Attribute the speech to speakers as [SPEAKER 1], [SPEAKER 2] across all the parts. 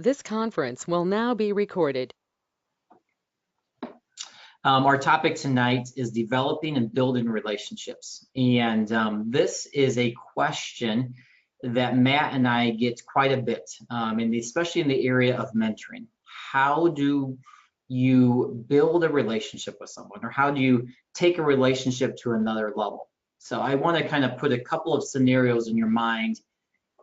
[SPEAKER 1] This conference will now be recorded.
[SPEAKER 2] Our topic tonight is developing and building relationships. And this is a question that Matt and I get quite a bit, and especially in the area of mentoring. How do you build a relationship with someone, or how do you take a relationship to another level? So I want to kind of put a couple of scenarios in your mind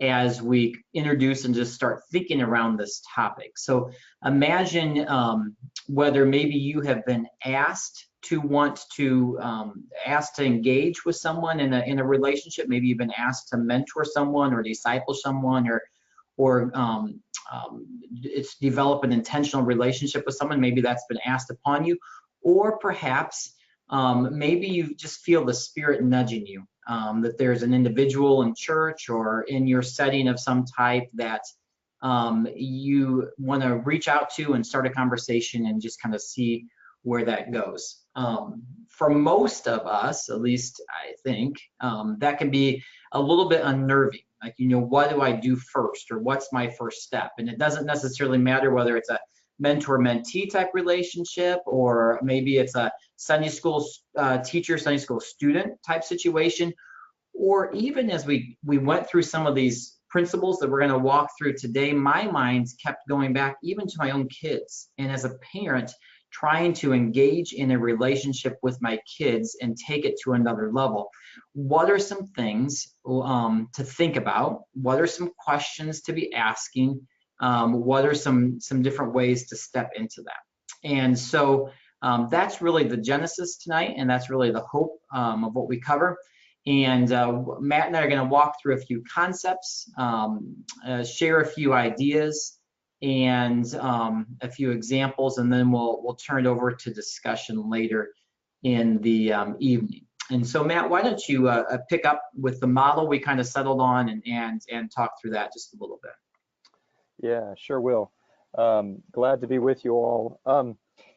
[SPEAKER 2] as we introduce and just start thinking around this topic. So imagine whether maybe you have been asked to engage with someone in a relationship. Maybe you've been asked to mentor someone or disciple someone, or it's develop an intentional relationship with someone. Maybe that's been asked upon you, or perhaps maybe you just feel the Spirit nudging you, that there's an individual in church or in your setting of some type that you want to reach out to and start a conversation and just kind of see where that goes. For most of us, at least I think, that can be a little bit unnerving. Like, what do I do first, or what's my first step? And it doesn't necessarily matter whether it's a mentor-mentee type relationship, or maybe it's a Sunday school teacher, Sunday school student type situation, or even as we went through some of these principles that we're going to walk through today, my mind kept going back even to my own kids. And as a parent, trying to engage in a relationship with my kids and take it to another level. What are some things to think about? What are some questions to be asking? What are some different ways to step into that? And so that's really the genesis tonight, and that's really the hope of what we cover. And Matt and I are going to walk through a few concepts, share a few ideas, and a few examples, and then we'll turn it over to discussion later in the evening. And so, Matt, why don't you pick up with the model we kind of settled on and talk through that just a little bit.
[SPEAKER 3] Yeah, sure will. Glad to be with you all.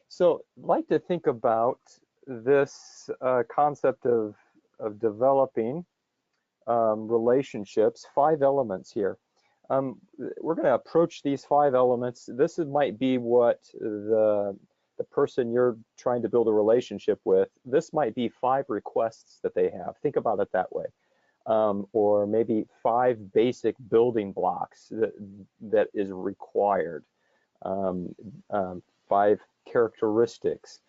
[SPEAKER 3] So I'd like to think about this concept of developing relationships, 5 elements here. We're going to approach these 5 elements. This might be what the person you're trying to build a relationship with, this might be 5 requests that they have. Think about it that way. Or maybe 5 basic building blocks that is required, 5 characteristics.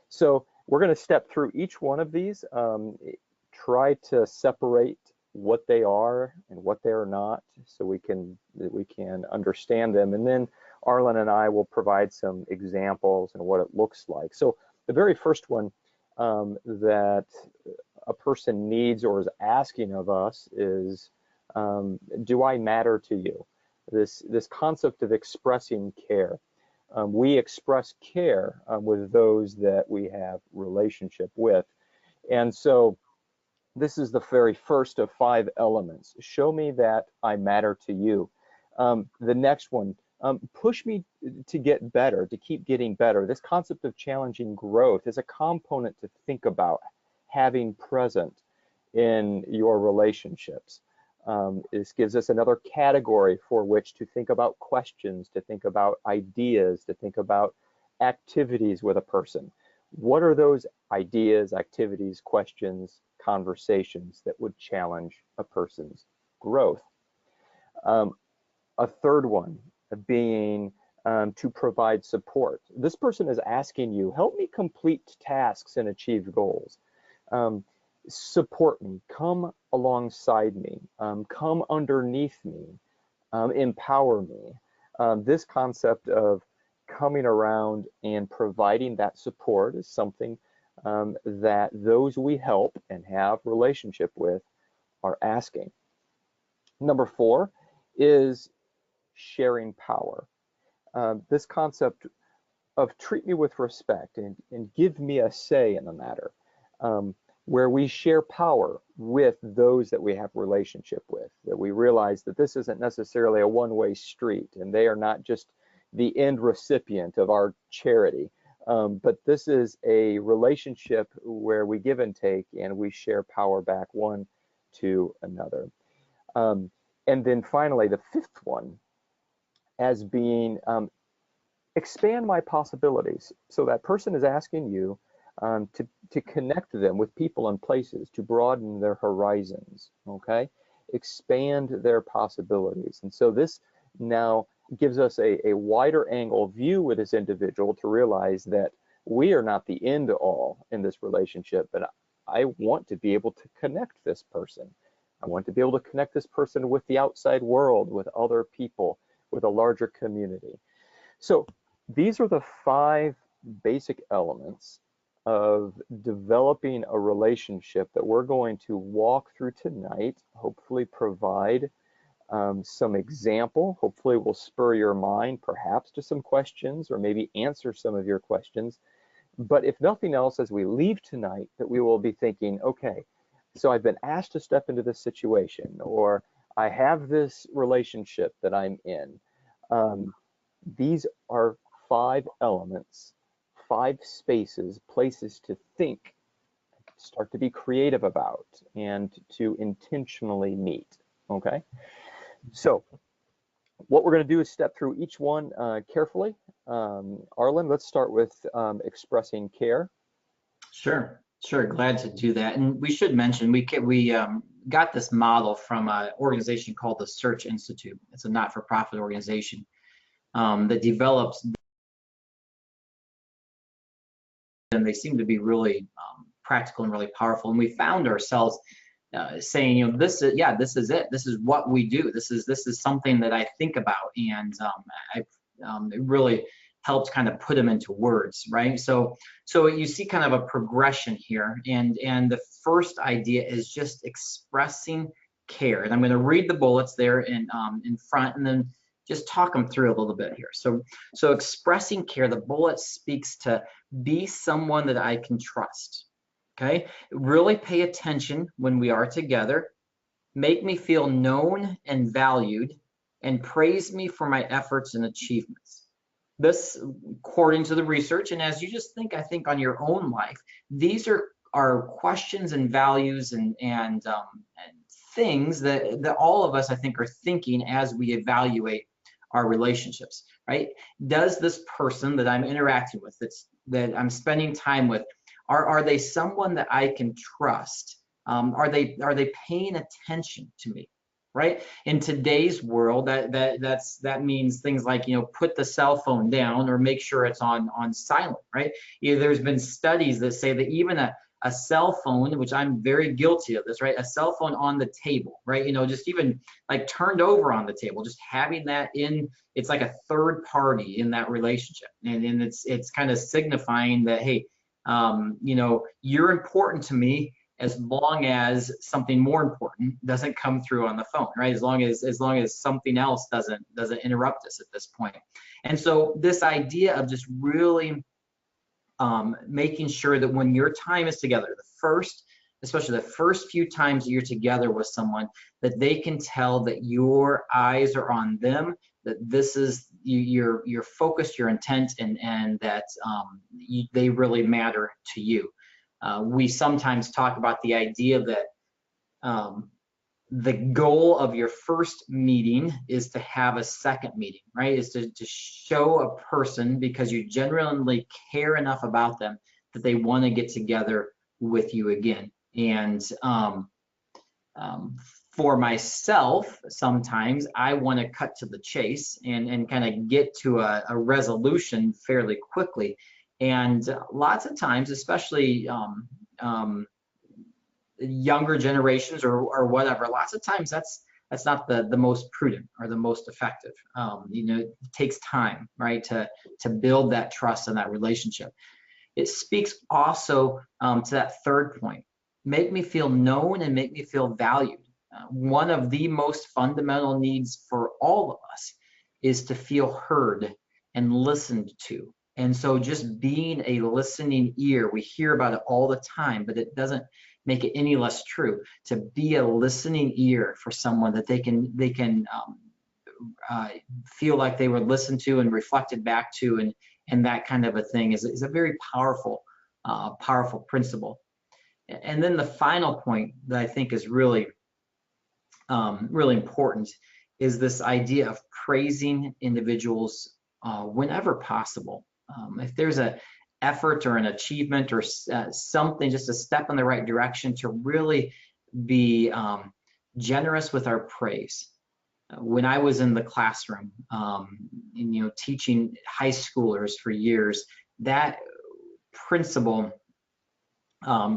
[SPEAKER 3] So we're going to step through each one of these, try to separate what they are and what they are not, so we can understand them. And then Arlen and I will provide some examples and what it looks like. So the very first one that a person needs or is asking of us is, do I matter to you? This concept of expressing care. We express care with those that we have relationship with. And so this is the very first of 5 elements. Show me that I matter to you. The next one, push me to get better, to keep getting better. This concept of challenging growth is a component to think about having present in your relationships. This gives us another category for which to think about questions, to think about ideas, to think about activities with a person. What are those ideas, activities, questions, conversations that would challenge a person's growth? A third one being to provide support. This person is asking you, help me complete tasks and achieve goals. Support me, come alongside me, come underneath me, empower me. This concept of coming around and providing that support is something that those we help and have relationship with are asking. Number 4 is sharing power. This concept of treat me with respect and give me a say in the matter, where we share power with those that we have relationship with, that we realize that this isn't necessarily a one-way street and they are not just the end recipient of our charity, but this is a relationship where we give and take and we share power back one to another. And then finally, the 5th one as being expand my possibilities. So that person is asking you to connect them with people and places, to broaden their horizons, okay? Expand their possibilities. And so this now gives us a wider angle view with this individual to realize that we are not the end all in this relationship, but I want to be able to connect this person. I want to be able to connect this person with the outside world, with other people, with a larger community. So these are the 5 basic elements of developing a relationship that we're going to walk through tonight, hopefully provide some example. Hopefully will spur your mind perhaps to some questions or maybe answer some of your questions. But if nothing else, as we leave tonight, that we will be thinking, okay, so I've been asked to step into this situation, or I have this relationship that I'm in. These are 5 elements, 5 spaces, places to think, start to be creative about, and to intentionally meet, okay? So what we're going to do is step through each one carefully. Arlen, let's start with expressing care.
[SPEAKER 2] Sure, glad to do that. And we should mention, we got this model from an organization called the Search Institute. It's a not-for-profit organization that develops, and they seem to be really practical and really powerful. And we found ourselves saying, you know, this is it. This is what we do. This is something that I think about, and it really helps kind of put them into words, right? So you see kind of a progression here, and the first idea is just expressing care. And I'm going to read the bullets there in front, and then just talk them through a little bit here. So expressing care, the bullet speaks to be someone that I can trust. Okay, really pay attention when we are together, make me feel known and valued, and praise me for my efforts and achievements. This, according to the research, and as you just think, I think on your own life, these are questions and values and things that all of us, I think, are thinking as we evaluate our relationships, right? Does this person that I'm interacting with, that I'm spending time with, are they someone that I can trust? Are they paying attention to me? Right? In today's world, that means things like, you know, put the cell phone down or make sure it's on silent. Right? There's been studies that say that even a cell phone, which I'm very guilty of this, right? A cell phone on the table, right? You know, just even like turned over on the table, just having that in, it's like a third party in that relationship, and it's kind of signifying that, hey, you know, you're important to me, as long as something more important doesn't come through on the phone, right? As long as something else doesn't interrupt us at this point. And so this idea of just really making sure that when your time is together, especially the first few times that you're together with someone, that they can tell that your eyes are on them, that this is your focus, your intent, and that they really matter to you. We sometimes talk about the idea that the goal of your first meeting is to have a second meeting, right? Is to show a person, because you genuinely care enough about them, that they want to get together with you again. And for myself, sometimes I want to cut to the chase and kind of get to a resolution fairly quickly. And lots of times, especially younger generations or whatever, lots of times that's not the most prudent or the most effective. You know, it takes time, right, to build that trust and that relationship. It speaks also to that third point: make me feel known and make me feel valued. One of the most fundamental needs for all of us is to feel heard and listened to. And so just being a listening ear, we hear about it all the time, but it doesn't make it any less true. To be a listening ear for someone, that they can feel like they were listened to and reflected back to, and that kind of a thing is a very powerful principle. And then the final point that I think is really really important is this idea of praising individuals whenever possible. If there's a effort or an achievement or something, just a step in the right direction, to really be generous with our praise. When I was in the classroom, and, teaching high schoolers for years, that principle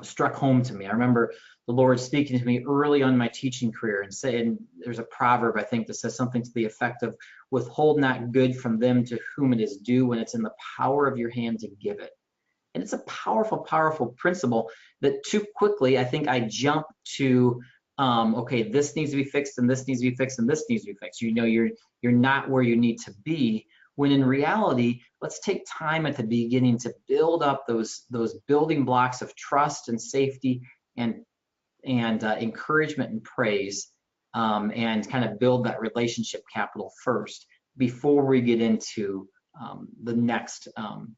[SPEAKER 2] struck home to me. I remember the Lord speaking to me early on in my teaching career and saying, there's a proverb, I think, that says something to the effect of, withhold not good from them to whom it is due when it's in the power of your hand to give it. And it's a powerful, powerful principle that too quickly, I think I jump to, okay, this needs to be fixed and this needs to be fixed and this needs to be fixed. You're not where you need to be, when in reality, let's take time at the beginning to build up those building blocks of trust and safety and encouragement and praise, and kind of build that relationship capital first before we get into the next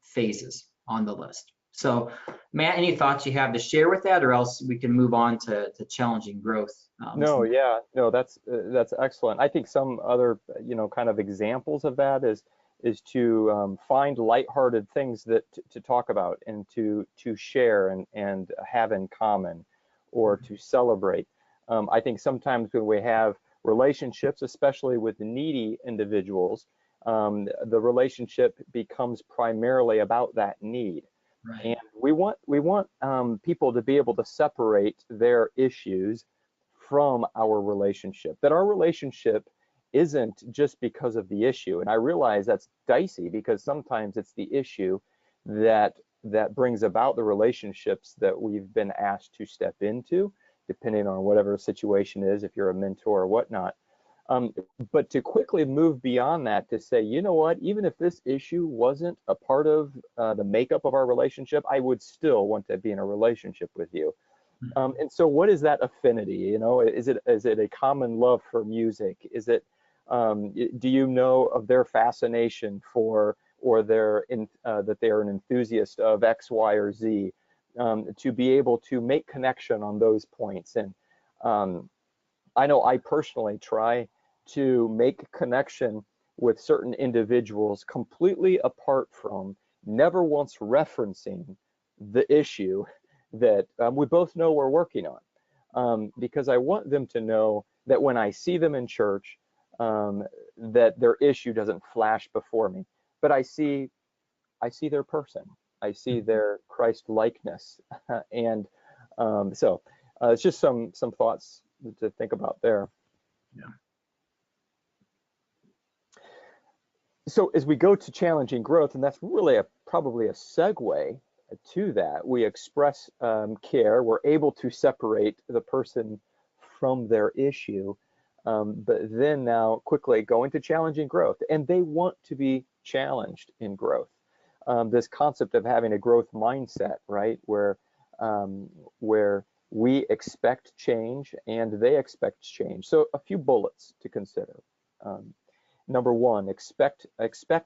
[SPEAKER 2] phases on the list. So Matt, any thoughts you have to share with that, or else we can move on to challenging growth?
[SPEAKER 3] No, yeah, no, that's excellent. I think some other, kind of examples of that is to find lighthearted things that to talk about and to share and have in common, or to celebrate. I think sometimes when we have relationships, especially with needy individuals, the relationship becomes primarily about that need.
[SPEAKER 2] Right.
[SPEAKER 3] And we want people to be able to separate their issues from our relationship, that our relationship isn't just because of the issue. And I realize that's dicey, because sometimes it's the issue that brings about the relationships that we've been asked to step into, depending on whatever the situation is, if you're a mentor or whatnot. But to quickly move beyond that, to say, you know what, even if this issue wasn't a part of the makeup of our relationship, I would still want to be in a relationship with you. And so what is that affinity? Is it a common love for music? Is it, do you know of their fascination for, or that they are an enthusiast of X, Y, or Z? To be able to make connection on those points. And I know I personally try to make connection with certain individuals completely apart from, never once referencing the issue that we both know we're working on, because I want them to know that when I see them in church, that their issue doesn't flash before me, but I see their person, I see their Christ likeness. And so it's just some thoughts to think about there.
[SPEAKER 2] Yeah.
[SPEAKER 3] So as we go to challenging growth, and that's really probably a segue to that, we express care, we're able to separate the person from their issue, but then now quickly go into challenging growth, and they want to be challenged in growth. This concept of having a growth mindset, right, where we expect change and they expect change. So a few bullets to consider. Number one, expect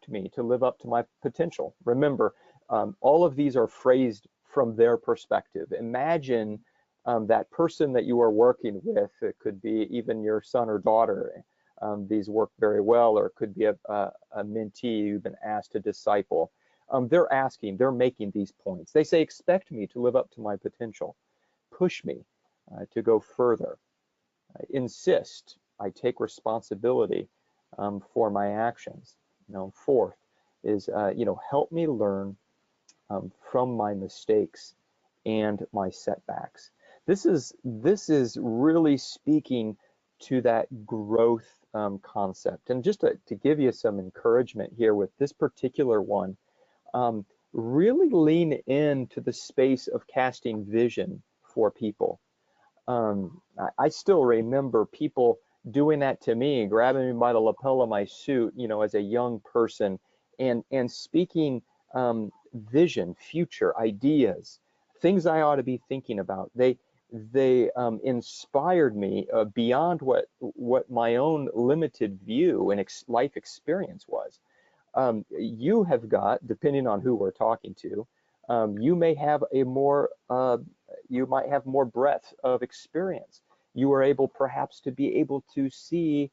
[SPEAKER 3] me to live up to my potential. Remember, all of these are phrased from their perspective. Imagine that person that you are working with. It could be even your son or daughter. These work very well, or it could be a mentee you've been asked to disciple. They're making these points. They say, expect me to live up to my potential. Push me to go further. Insist I take responsibility for my actions. Fourth is, help me learn from my mistakes and my setbacks. This is really speaking to that growth concept. And just to give you some encouragement here with this particular one, really lean into the space of casting vision for people. I still remember people doing that to me, grabbing me by the lapel of my suit, as a young person, and speaking vision, future ideas, things I ought to be thinking about. They inspired me beyond what my own limited view and life experience was. You have got, depending on who we're talking to, you might have more breadth of experience. You are able perhaps to be able to see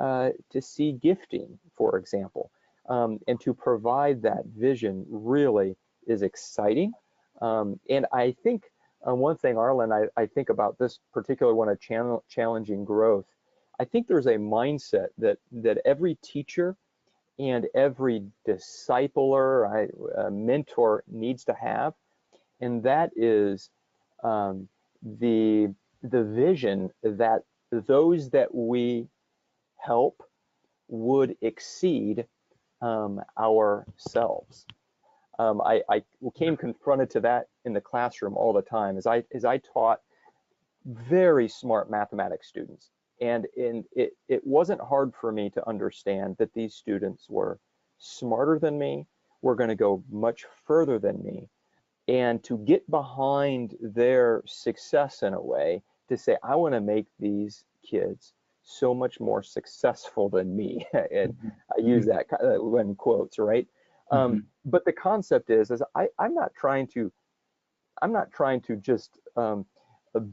[SPEAKER 3] to see gifting, for example, and to provide that vision really is exciting. And I think one thing, Arlen, I think about this particular one of challenging growth. I think there's a mindset that every teacher and every discipler, mentor needs to have, and that is the vision that those that we help would exceed ourselves. I came confronted to that in the classroom all the time as I taught very smart mathematics students. And it wasn't hard for me to understand that these students were smarter than me, were going to go much further than me, and to get behind their success in a way to say, I want to make these kids so much more successful than me. And I use that in quotes, right? But the concept is I'm not trying to just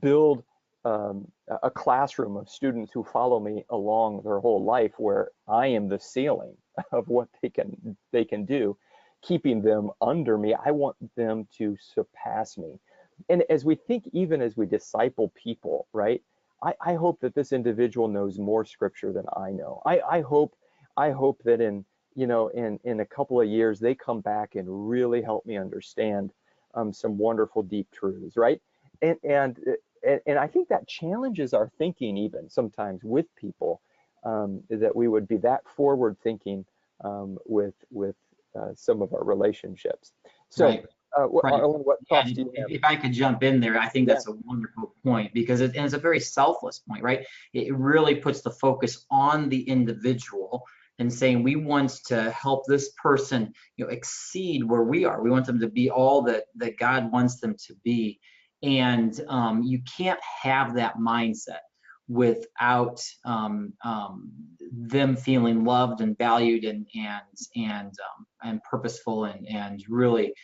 [SPEAKER 3] build a classroom of students who follow me along their whole life where I am the ceiling of what they can do, keeping them under me. I want them to surpass me. And as we think, even as we disciple people, right? I hope that this individual knows more scripture than I know. I hope that in a couple of years they come back and really help me understand some wonderful deep truths, right? And I think that challenges our thinking even sometimes with people, that we would be that forward thinking with some of our relationships. So,
[SPEAKER 2] Right.
[SPEAKER 3] Arlen, what thoughts do you have?
[SPEAKER 2] If I could jump in there, I think that's a wonderful point because and it's a very selfless point, right? It really puts the focus on the individual and saying we want to help this person, exceed where we are. We want them to be all that God wants them to be. And you can't have that mindset without them feeling loved and valued and purposeful and really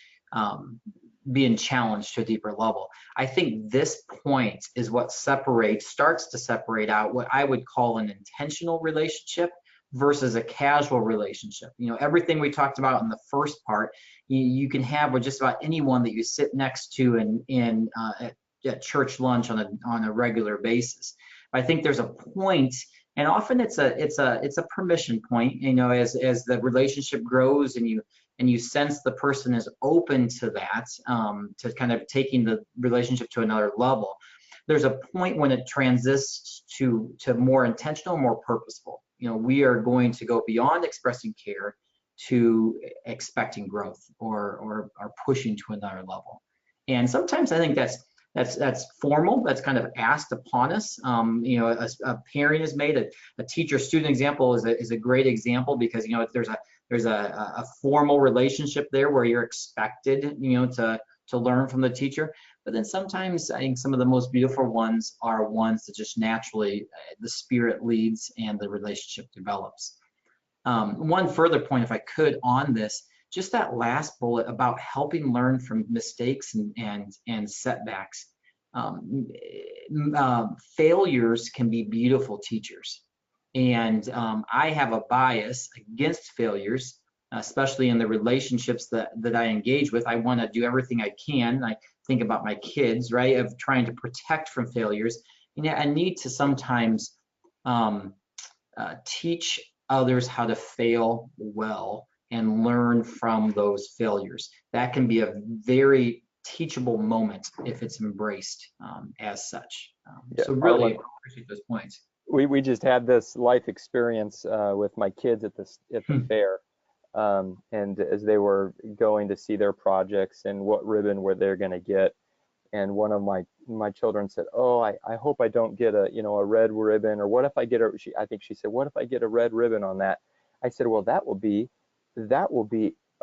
[SPEAKER 2] being challenged to a deeper level. I think this point is what starts to separate out what I would call an intentional relationship versus a casual relationship. Everything we talked about in the first part, you can have with just about anyone that you sit next to at church lunch on a regular basis. But I think there's a point, and often it's a permission point. As the relationship grows and you sense the person is open to that, to kind of taking the relationship to another level. There's a point when it transits to more intentional, more purposeful. We are going to go beyond expressing care to expecting growth or pushing to another level. And sometimes I think that's formal. That's kind of asked upon us. A pairing is made. A teacher-student example is a great example because there's a formal relationship there where you're expected to learn from the teacher. But then sometimes I think some of the most beautiful ones are ones that just naturally the Spirit leads and the relationship develops. One further point, if I could, on this, just that last bullet about helping learn from mistakes and setbacks. Failures can be beautiful teachers. And I have a bias against failures, especially in the relationships that I engage with. I want to do everything I can. I think about my kids, right, of trying to protect from failures. I need to sometimes teach others how to fail well and learn from those failures. That can be a very teachable moment if it's embraced as such. So really appreciate those points.
[SPEAKER 3] We just had this life experience with my kids at the fair, and as they were going to see their projects and what ribbon were they going to get, and one of my children said, "Oh, I hope I don't get a red ribbon, or what if I get I think she said, what if I get a red ribbon on that?" I said, "Well, that will be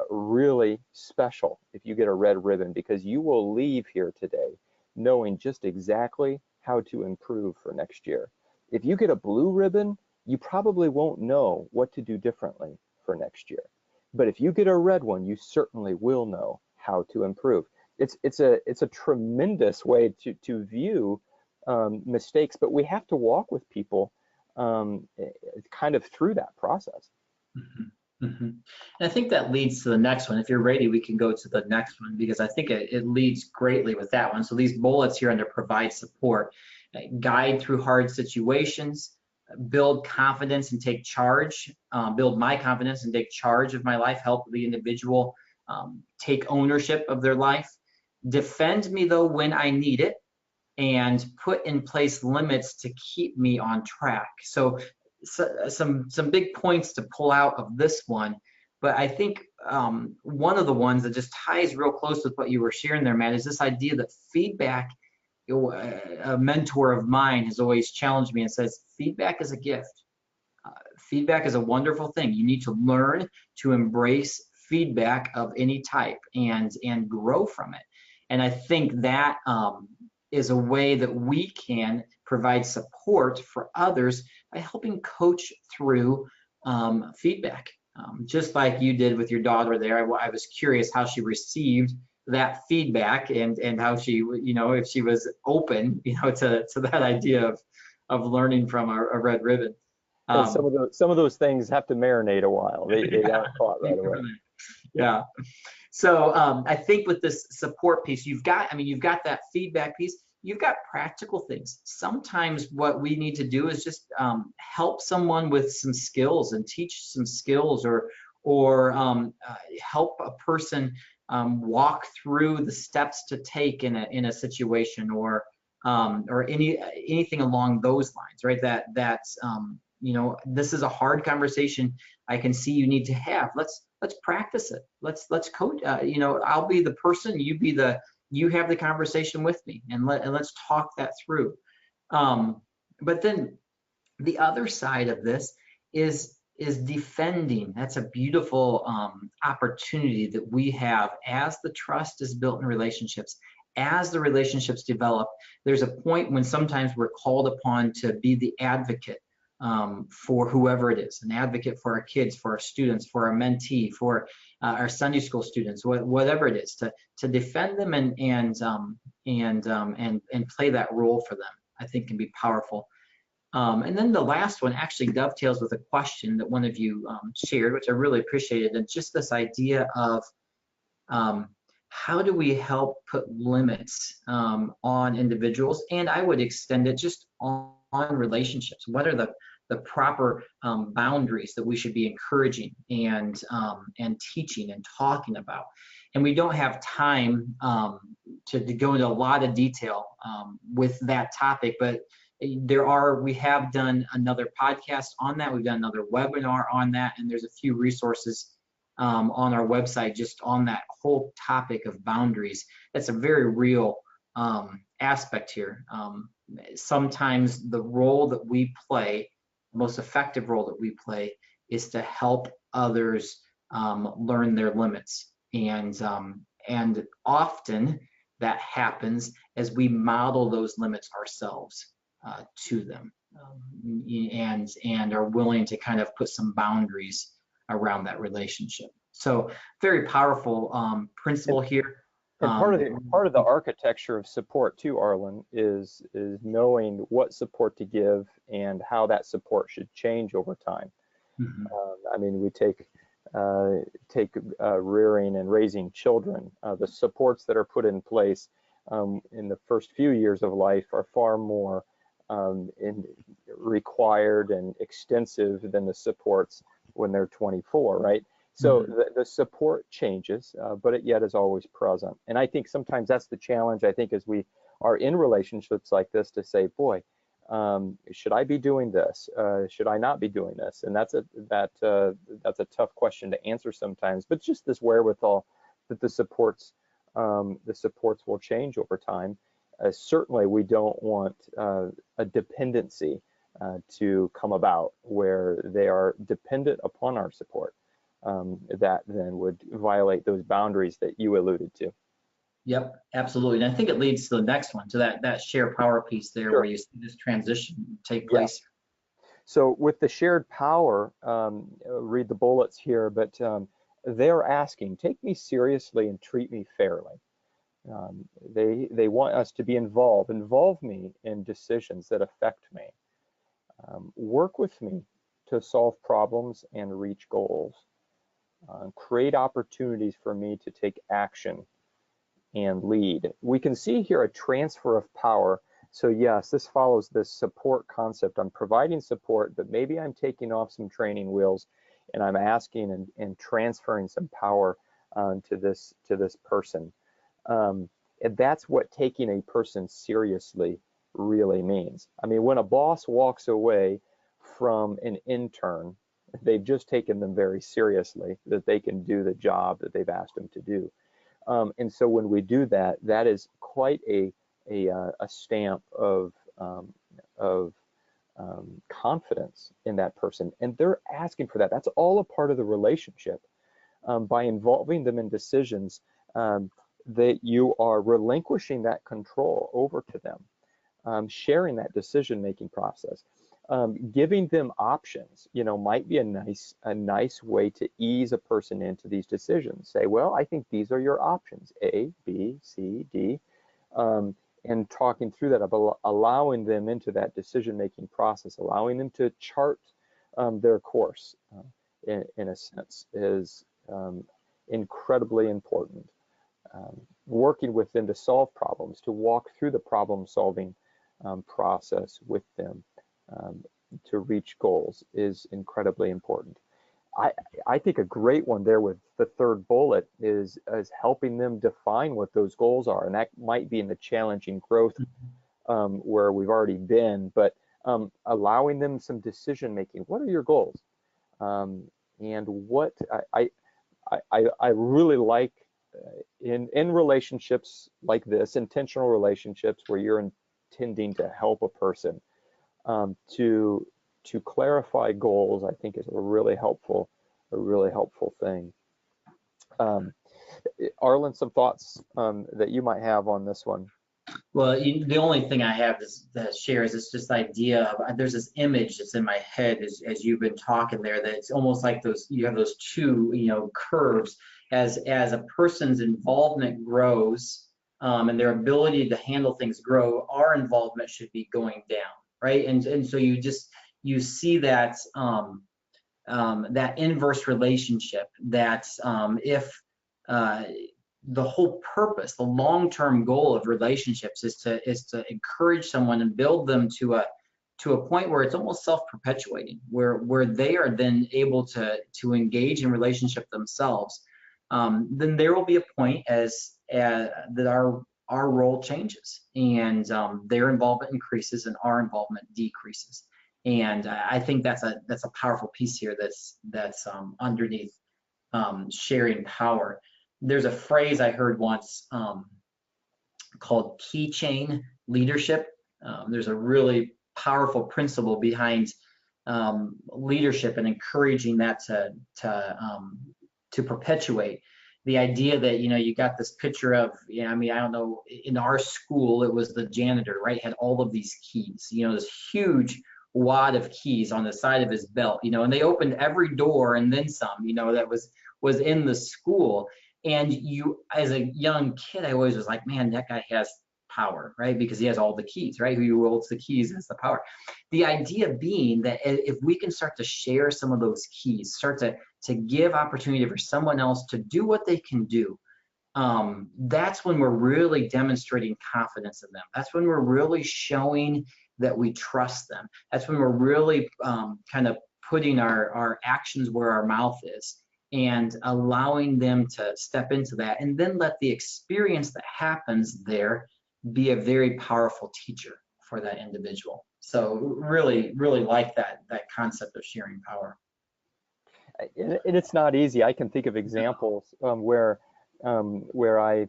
[SPEAKER 3] really special if you get a red ribbon, because you will leave here today knowing just exactly how to improve for next year. If you get a blue ribbon, you probably won't know what to do differently for next year. But if you get a red one, you certainly will know how to improve." It's a tremendous way to view mistakes, but we have to walk with people kind of through that process.
[SPEAKER 2] Mhm, mhm. And I think that leads to the next one. If you're ready, we can go to the next one because I think it leads greatly with that one. So these bullets here under provide support, guide through hard situations, build confidence and take charge, build my confidence and take charge of my life, help the individual take ownership of their life, defend me though when I need it, and put in place limits to keep me on track. So some big points to pull out of this one, but I think one of the ones that just ties real close with what you were sharing there, Matt, is this idea that feedback. A mentor of mine has always challenged me and says, feedback is a gift. Feedback is a wonderful thing. You need to learn to embrace feedback of any type and grow from it. And I think that is a way that we can provide support for others by helping coach through feedback. Just like you did with your daughter there, I was curious how she received that feedback and how she, if she was open, to that idea of learning from a red ribbon.
[SPEAKER 3] And some of those things have to marinate a while. They aren't caught right away.
[SPEAKER 2] Yeah. So I think with this support piece, you've got that feedback piece. You've got practical things. Sometimes what we need to do is just help someone with some skills and teach some skills, or help a person walk through the steps to take in a situation, or anything along those lines, right? That's this is a hard conversation I can see you need to have. Let's practice it. Let's coach. I'll be the person. You have the conversation with me, and let's talk that through. But then the other side of this is defending. That's a beautiful opportunity that we have as the trust is built in relationships. As the relationships develop, there's a point when sometimes we're called upon to be the advocate for whoever it is, an advocate for our kids, for our students, for our mentee, for our Sunday school students, whatever it is, to defend them and play that role for them. I think can be powerful. And then the last one actually dovetails with a question that one of you shared, which I really appreciated, and just this idea of how do we help put limits on individuals, and I would extend it just on relationships. What are the proper boundaries that we should be encouraging and teaching and talking about? And we don't have time to go into a lot of detail with that topic, but we have done another podcast on that. We've done another webinar on that, and there's a few resources on our website just on that whole topic of boundaries. That's a very real aspect here. Sometimes the role that we play, the most effective role that we play, is to help others learn their limits, and often that happens as we model those limits ourselves to them, and are willing to kind of put some boundaries around that relationship. So very powerful principle here.
[SPEAKER 3] And part of the architecture of support too, Arlen, is knowing what support to give and how that support should change over time.
[SPEAKER 2] Mm-hmm.
[SPEAKER 3] I mean, we take rearing and raising children. The supports that are put in place in the first few years of life are far more required and extensive than the supports when they're 24, right? So the support changes, but it yet is always present. And I think sometimes that's the challenge, I think, as we are in relationships like this, to say, boy, should I be doing this? Should I not be doing this? And that's a tough question to answer sometimes, but just this wherewithal that the supports will change over time. Certainly we don't want a dependency to come about where they are dependent upon our support. That then would violate those boundaries that you alluded to.
[SPEAKER 2] Yep, absolutely. And I think it leads to the next one, to that share power piece there. Sure. Where you see this transition take place.
[SPEAKER 3] Yeah. So with the shared power, read the bullets here, but they're asking, take me seriously and treat me fairly. They want us to be involved. Involve me in decisions that affect me. Work with me to solve problems and reach goals. Create opportunities for me to take action and lead. We can see here a transfer of power. So yes, this follows this support concept. I'm providing support, but maybe I'm taking off some training wheels and I'm asking and transferring some power to this person. And that's what taking a person seriously really means. I mean, when a boss walks away from an intern, they've just taken them very seriously, that they can do the job that they've asked them to do. And so when we do that, that is quite a stamp of confidence in that person. And they're asking for that. That's all a part of the relationship. By involving them in decisions, that you are relinquishing that control over to them, sharing that decision-making process. Giving them options, might be a nice way to ease a person into these decisions. Say, well, I think these are your options, A, B, C, D, and talking through that, allowing them into that decision-making process, allowing them to chart their course, in a sense, is incredibly important. Working with them to solve problems, to walk through the problem-solving process with them, to reach goals is incredibly important. I think a great one there with the third bullet is helping them define what those goals are, and that might be in the challenging growth where we've already been, but allowing them some decision making. What are your goals? And what I really like in relationships like this, intentional relationships where you're intending to help a person, to clarify goals, I think is a really helpful thing. Arlen, some thoughts that you might have on this one?
[SPEAKER 2] Well, the only thing I have to share is it's just the idea of, there's this image that's in my head as you've been talking there, that it's almost like you have those two, curves. As a person's involvement grows, and their ability to handle things grow, our involvement should be going down, right? And so you see that that inverse relationship, that if the whole purpose, the long-term goal of relationships is to encourage someone and build them to a point where it's almost self-perpetuating, where they are then able to engage in relationship themselves, then there will be a point that our role changes, and their involvement increases and our involvement decreases. And I think that's a powerful piece here that's underneath sharing power. There's a phrase I heard once called keychain leadership. There's a really powerful principle behind leadership and encouraging that to perpetuate. The idea that, you got this picture of, I don't know, in our school, it was the janitor, right? Had all of these keys, this huge wad of keys on the side of his belt, and they opened every door and then some, that was in the school. And as a young kid, I always was like, man, that guy has power, right? Because he has all the keys, right? Who holds the keys has the power. The idea being that if we can start to share some of those keys, start to give opportunity for someone else to do what they can do, that's when we're really demonstrating confidence in them. That's when we're really showing that we trust them. That's when we're really kind of putting our actions where our mouth is, and allowing them to step into that, and then let the experience that happens there be a very powerful teacher for that individual. So really, really like that concept of sharing power.
[SPEAKER 3] And it's not easy. I can think of examples where I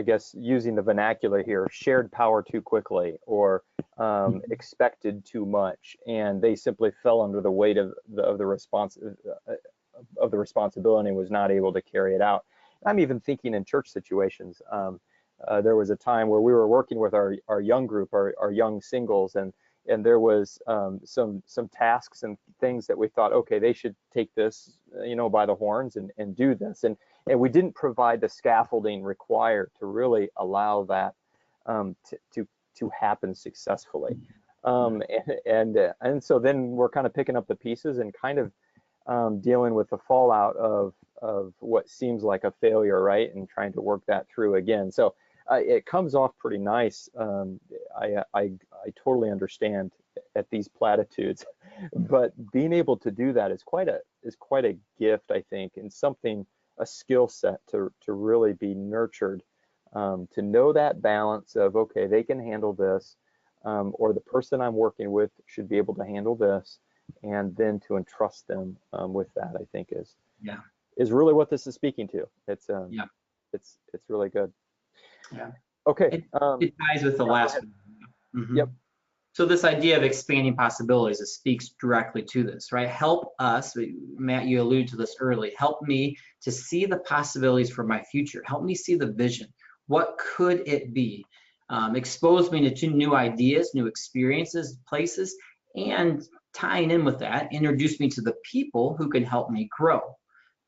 [SPEAKER 3] guess using the vernacular here, shared power too quickly, or expected too much, and they simply fell under the weight of the responsibility and was not able to carry it out. I'm even thinking in church situations. There was a time where we were working with our young group, our young singles, and there was some tasks and things that we thought, okay, they should take this, by the horns and do this, and we didn't provide the scaffolding required to really allow that to happen successfully. And so then we're kind of picking up the pieces and kind of dealing with the fallout of what seems like a failure, right? And trying to work that through again. So it comes off pretty nice. I totally understand at these platitudes, but being able to do that is quite a gift, I think, and something, a skill set to really be nurtured, to know that balance of, okay, they can handle this, or the person I'm working with should be able to handle this, and then to entrust them with that, I think is really what this is speaking to. It's really good.
[SPEAKER 2] Yeah.
[SPEAKER 3] Okay.
[SPEAKER 2] It ties with the last one. Mhm.
[SPEAKER 3] Yep.
[SPEAKER 2] So this idea of expanding possibilities, it speaks directly to this, right? Help us, Matt, you alluded to this early, help me to see the possibilities for my future. Help me see the vision. What could it be? Expose me to new ideas, new experiences, places, and tying in with that, introduce me to the people who can help me grow.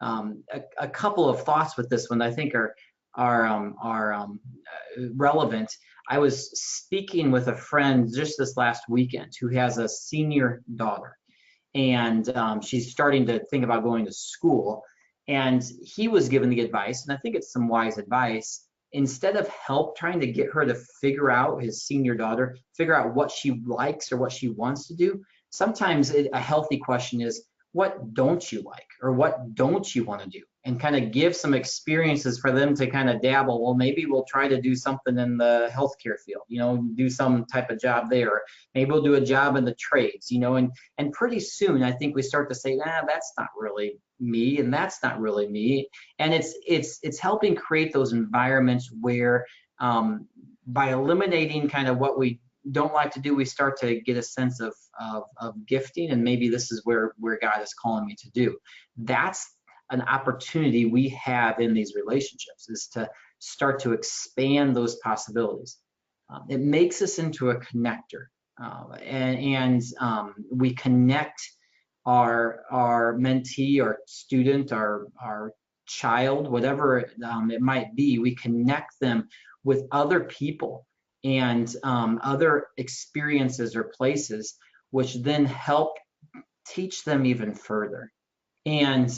[SPEAKER 2] A couple of thoughts with this one I think are relevant. I was speaking with a friend just this last weekend who has a senior daughter, and she's starting to think about going to school. And he was given the advice, and I think it's some wise advice, instead of trying to get her to figure out, his senior daughter, figure out what she likes or what she wants to do, sometimes a healthy question is, what don't you like, or what don't you want to do? And kind of give some experiences for them to kind of dabble. Well, maybe we'll try to do something in the healthcare field, do some type of job there. Maybe we'll do a job in the trades, and pretty soon I think we start to say, that's not really me, and that's not really me. And it's helping create those environments where by eliminating kind of what we don't like to do, we start to get a sense of gifting, and maybe this is where God is calling me to do. That's an opportunity we have in these relationships, is to start to expand those possibilities. It makes us into a connector, and we connect our mentee, our student, our child, whatever it might be. We connect them with other people and other experiences or places, which then help teach them even further. And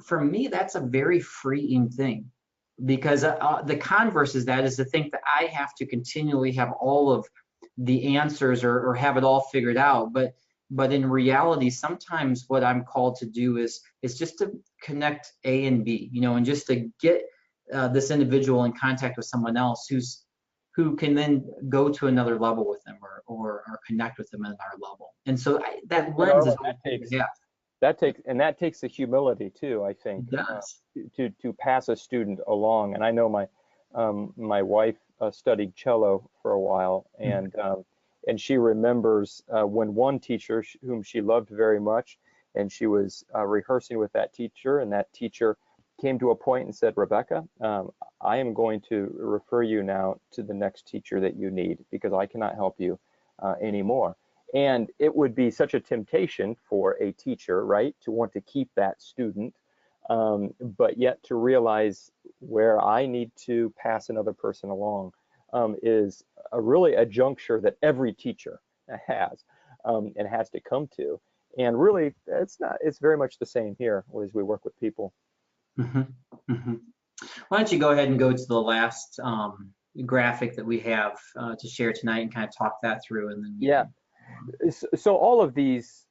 [SPEAKER 2] for me, that's a very freeing thing, because the converse is to think that I have to continually have all of the answers or have it all figured out. But in reality, sometimes what I'm called to do is just to connect A and B, and just to get this individual in contact with someone else who can then go to another level with them, or connect with them at our level. And so that lens is
[SPEAKER 3] that takes the humility too, I think, to pass a student along. And I know my wife studied cello for a while, and she remembers when one teacher whom she loved very much, and she was rehearsing with that teacher, and that teacher came to a point and said, Rebecca, I am going to refer you now to the next teacher that you need, because I cannot help you anymore. And it would be such a temptation for a teacher, right, to want to keep that student, but yet to realize where I need to pass another person along is really a juncture that every teacher has and has to come to. And really, it's very much the same here as we work with people.
[SPEAKER 2] Mm-hmm. Mm-hmm. Why don't you go ahead and go to the last graphic that we have to share tonight, and kind of talk that through, and then
[SPEAKER 3] So all of these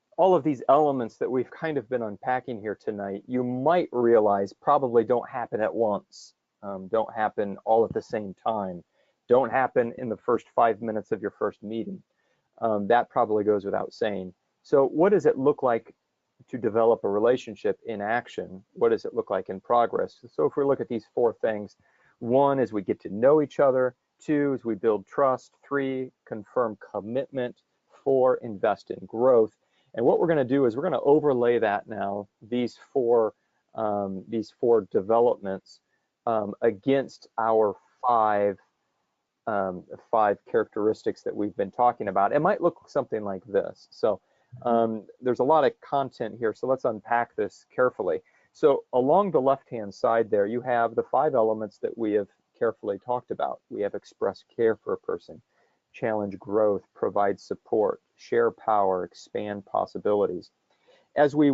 [SPEAKER 3] elements that we've kind of been unpacking here tonight, you might realize probably don't happen at once, don't happen all at the same time, don't happen in the first 5 minutes of your first meeting. That probably goes without saying. So what does it look like to develop a relationship in action? What does it look like in progress? So if we look at these 4 things, 1 is we get to know each other, 2 is we build trust, 3, confirm commitment, 4, invest in growth. And what we're going to do is we're going to overlay that now, these four developments against our five characteristics that we've been talking about. It might look something like this. So there's a lot of content here, so let's unpack this carefully. So along the left-hand side there, you have the 5 elements that we have carefully talked about. We have express care for a person, challenge growth, provide support, share power, expand possibilities. As we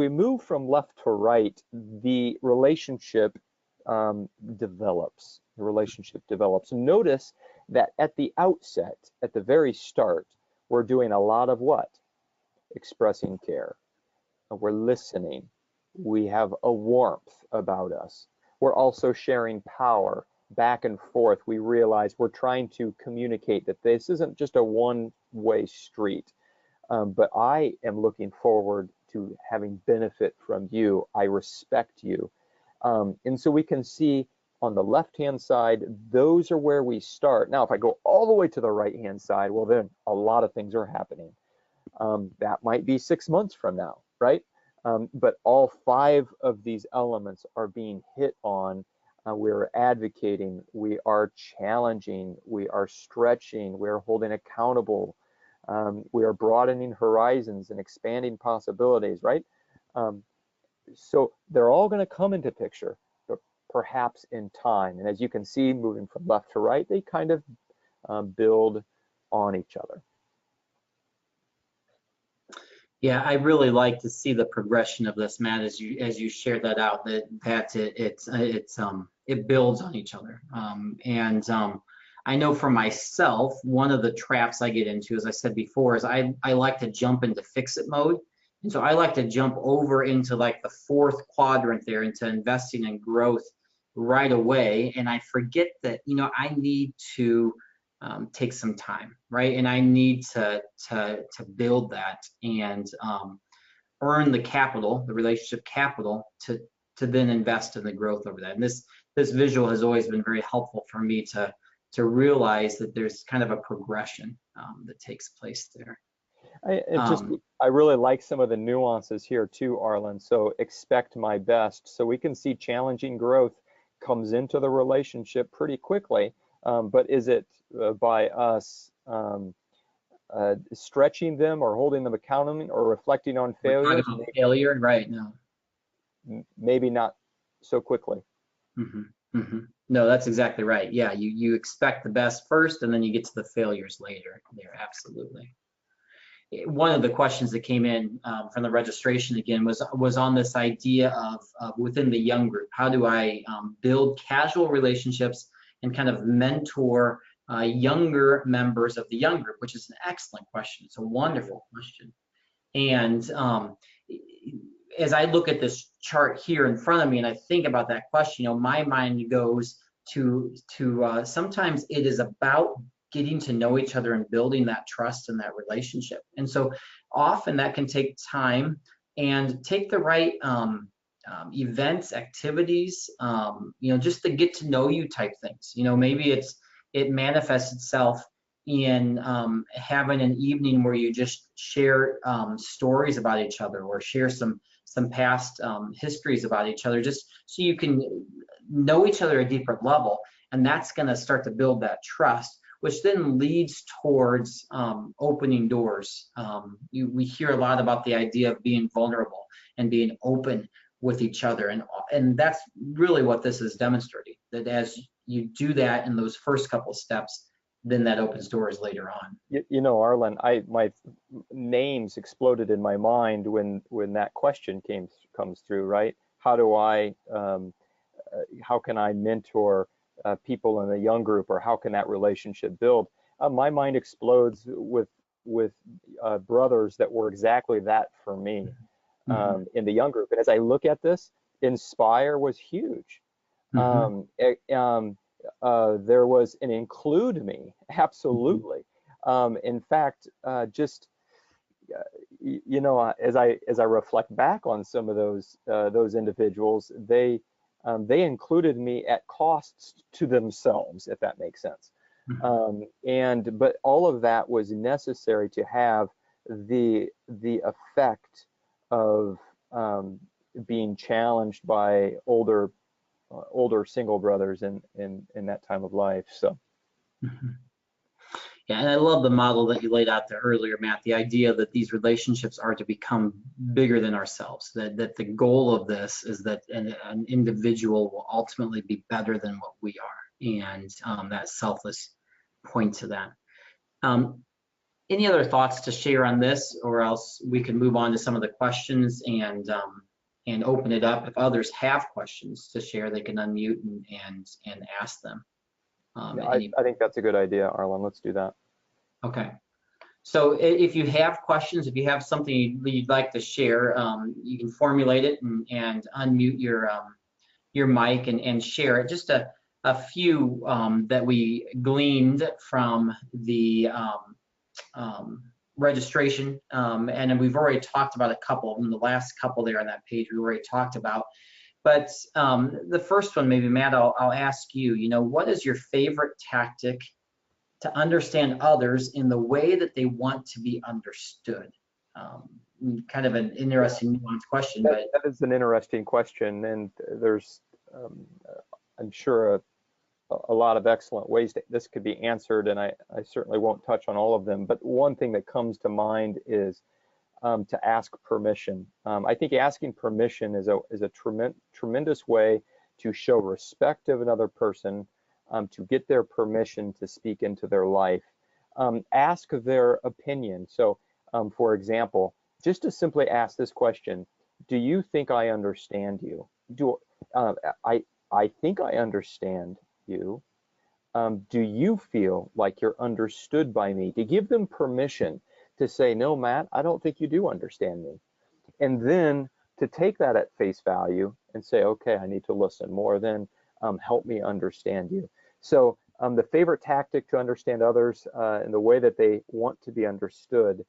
[SPEAKER 3] move from left to right, the relationship develops. The relationship develops. Notice that at the outset, at the very start, we're doing a lot of what? Expressing care. We're listening. We have a warmth about us. We're also sharing power back and forth. We realize we're trying to communicate that this isn't just a one-way street, but I am looking forward to having benefit from you. I respect you. And so we can see on the left-hand side, those are where we start. Now, if I go all the way to the right-hand side, well, then a lot of things are happening. That might be 6 months from now, right? But all 5 of these elements are being hit on. We're advocating, we are challenging, we are stretching, we are holding accountable, we are broadening horizons and expanding possibilities, right? So they're all going to come into picture, but perhaps in time. And as you can see, moving from left to right, they kind of build on each other.
[SPEAKER 2] Yeah, I really like to see the progression of this, Matt, as you shared that out. It builds on each other. I know for myself, one of the traps I get into, as I said before, is I like to jump into fix-it mode. And so I like to jump over into like the 4th quadrant there, into investing in growth right away. And I forget that, I need to take some time, right? And I need to build that and earn the capital, the relationship capital, to then invest in the growth over that. And this visual has always been very helpful for me to realize that there's kind of a progression that takes place there.
[SPEAKER 3] I really like some of the nuances here too, Arlen. So expect my best. So we can see challenging growth comes into the relationship pretty quickly. But is it by us stretching them or holding them accountable or reflecting on failure?
[SPEAKER 2] Failure, right? No.
[SPEAKER 3] Maybe not so quickly.
[SPEAKER 2] Mm-hmm. Mm-hmm. No, that's exactly right. Yeah, you expect the best first, and then you get to the failures later. There, absolutely. One of the questions that came in from the registration again was on this idea of within the young group. How do I build casual relationships and kind of mentor younger members of the young group, which is an excellent question. It's a wonderful question. And as I look at this chart here in front of me and I think about that question, my mind goes to sometimes it is about getting to know each other and building that trust and that relationship. And so often that can take time and take the right events, activities, just to get to know you type things. Maybe it manifests itself in having an evening where you just share stories about each other or share some past histories about each other, just so you can know each other at a deeper level. And that's going to start to build that trust, which then leads towards opening doors. We hear a lot about the idea of being vulnerable and being open with each other. And that's really what this is demonstrating, that as you do that in those first couple steps, then that opens doors later on.
[SPEAKER 3] Arlen, my names exploded in my mind when that question comes through, right? How can I mentor people in a young group, or how can that relationship build? My mind explodes with brothers that were exactly that for me in the young group. And as I look at this, Inspire was huge. There was an Include Me, absolutely. In fact, as I reflect back on some of those individuals, they included me at costs to themselves, if that makes sense. But all of that was necessary to have the effect of being challenged by older single brothers in that time of life. So
[SPEAKER 2] yeah, and I love the model that you laid out there earlier, Matt, the idea that these relationships are to become bigger than ourselves, that the goal of this is that an individual will ultimately be better than what we are, and that selfless point to that. Any other thoughts to share on this, or else we can move on to some of the questions and open it up. If others have questions to share, they can unmute and ask them.
[SPEAKER 3] I think that's a good idea, Arlen. Let's do that.
[SPEAKER 2] Okay. So if you have questions, if you have something you'd like to share, you can formulate it and unmute your mic and share it. Just a few that we gleaned from the registration, and we've already talked about a couple of them. The last couple there on that page we already talked about. But the first one, maybe Matt, I'll ask you, what is your favorite tactic to understand others in the way that they want to be understood? Kind of an interesting, nuanced question. But
[SPEAKER 3] that is an interesting question, and there's, I'm sure, a lot of excellent ways that this could be answered, and I certainly won't touch on all of them. But one thing that comes to mind is to ask permission. I think asking permission is a tremendous way to show respect of another person, to get their permission to speak into their life. Ask their opinion. So, for example, just to simply ask this question: do you think I understand you? I think I understand you. Do you feel like you're understood by me? To give them permission to say, no, Matt, I don't think you do understand me. And then to take that at face value and say, okay, I need to listen more, then help me understand you. So the favorite tactic to understand others in the way that they want to be understood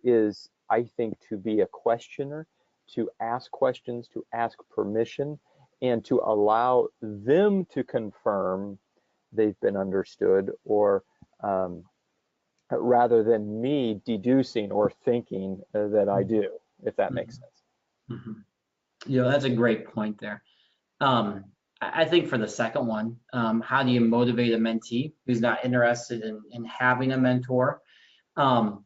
[SPEAKER 3] is, I think, to be a questioner, to ask questions, to ask permission, and to allow them to confirm they've been understood, or rather than me deducing or thinking that I do, if that makes sense.
[SPEAKER 2] Mm-hmm. That's a great point there. I think for the second one, how do you motivate a mentee who's not interested in having a mentor? The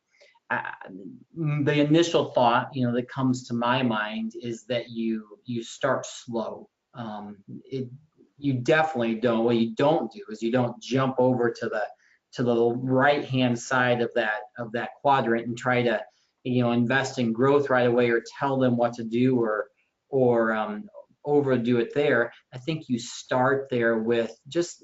[SPEAKER 2] initial thought, that comes to my mind is that you start slow. You definitely don't. What you don't do is you don't jump over to the right hand side of that quadrant and try to invest in growth right away, or tell them what to do, or overdo it there. I think you start there with just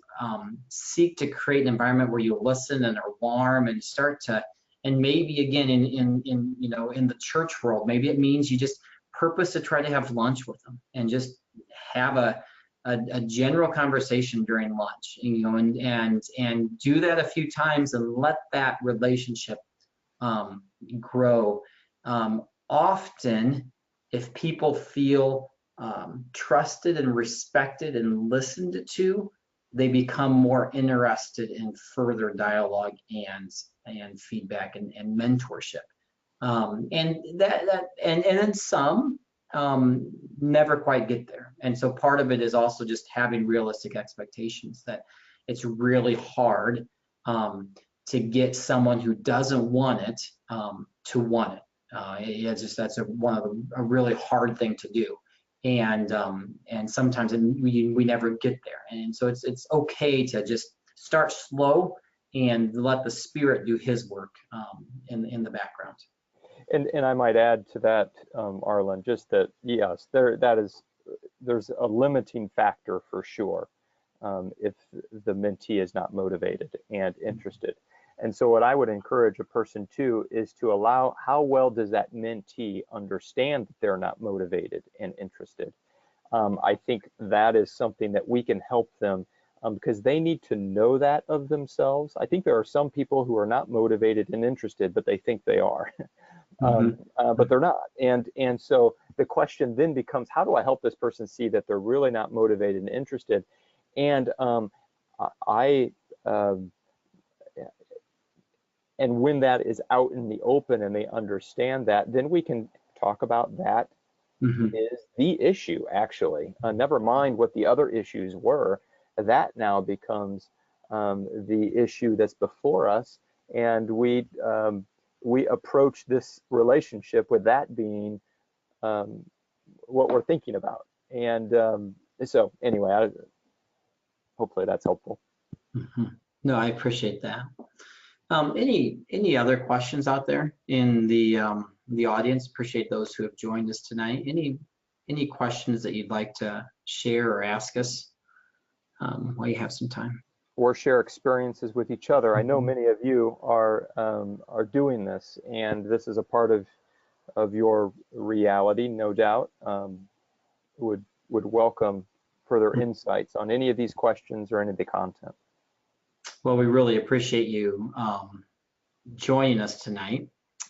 [SPEAKER 2] seek to create an environment where you listen and are warm, and start to, and maybe again in the church world, maybe it means you just purpose to try to have lunch with them and just have a general conversation during lunch, and do that a few times and let that relationship grow. Often, if people feel trusted and respected and listened to, they become more interested in further dialogue and feedback and mentorship. And then some never quite get there. And so part of it is also just having realistic expectations that it's really hard to get someone who doesn't want it to want it. That's a really hard thing to do. And sometimes we never get there. And so it's okay to just start slow and let the Spirit do His work in the background.
[SPEAKER 3] And I might add to that, Arlen, just that, yes, there's a limiting factor for sure if the mentee is not motivated and interested. And so what I would encourage a person to is to allow, how well does that mentee understand that they're not motivated and interested? I think that is something that we can help them because they need to know that of themselves. I think there are some people who are not motivated and interested, but they think they are. But they're not. And so the question then becomes, how do I help this person see that they're really not motivated and interested? And and when that is out in the open and they understand that, then we can talk about that is the issue, actually. Never mind what the other issues were. That now becomes the issue that's before us, and we approach this relationship with that being what we're thinking about. And so anyway, hopefully that's helpful.
[SPEAKER 2] No, I appreciate that. Any other questions out there in the audience? Appreciate those who have joined us tonight. Any questions that you'd like to share or ask us while you have some time?
[SPEAKER 3] Or share experiences with each other. I know many of you are doing this, and this is a part of your reality, no doubt. Would welcome further insights on any of these questions or any of the content.
[SPEAKER 2] Well, we really appreciate you joining us tonight.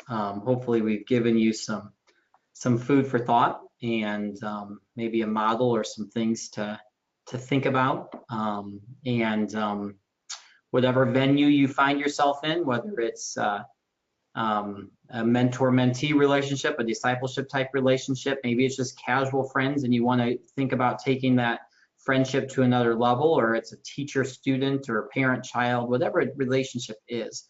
[SPEAKER 2] Hopefully we've given you some food for thought and maybe a model or some things to think about. Whatever venue you find yourself in, whether it's a mentor-mentee relationship, a discipleship type relationship, maybe it's just casual friends and you want to think about taking that friendship to another level, or it's a teacher-student or parent-child, whatever relationship is.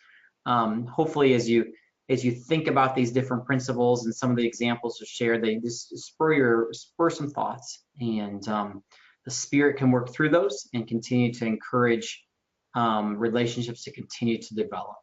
[SPEAKER 2] Hopefully as you think about these different principles and some of the examples to share, they just spur some thoughts, and the Spirit can work through those and continue to encourage relationships to continue to develop.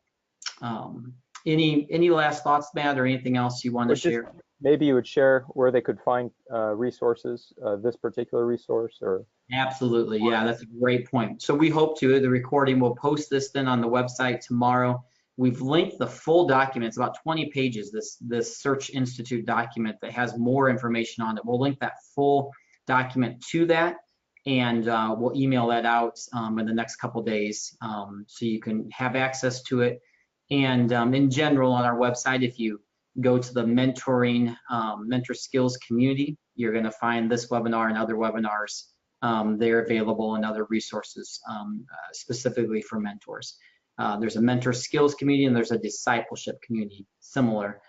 [SPEAKER 2] Any last thoughts, Matt, or anything else you want to share?
[SPEAKER 3] Maybe you would share where they could find resources, this particular resource, or? Absolutely,
[SPEAKER 2] yeah, that's a great point. So we hope to, the recording, we'll post this then on the website tomorrow. We've linked the full document. It's about 20 pages, this Search Institute document that has more information on it. We'll link that full document to that, and we'll email that out in the next couple days so you can have access to it. And in general, on our website, if you go to the mentoring mentor skills community, you're going to find this webinar and other webinars. They're available, and other resources specifically for mentors. There's a mentor skills community and there's a discipleship community, similar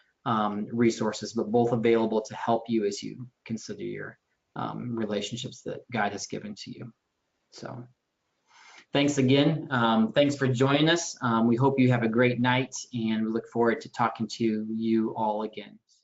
[SPEAKER 2] resources, but both available to help you as you consider your relationships that God has given to you. So thanks again. Thanks for joining us. We hope you have a great night, and we look forward to talking to you all again.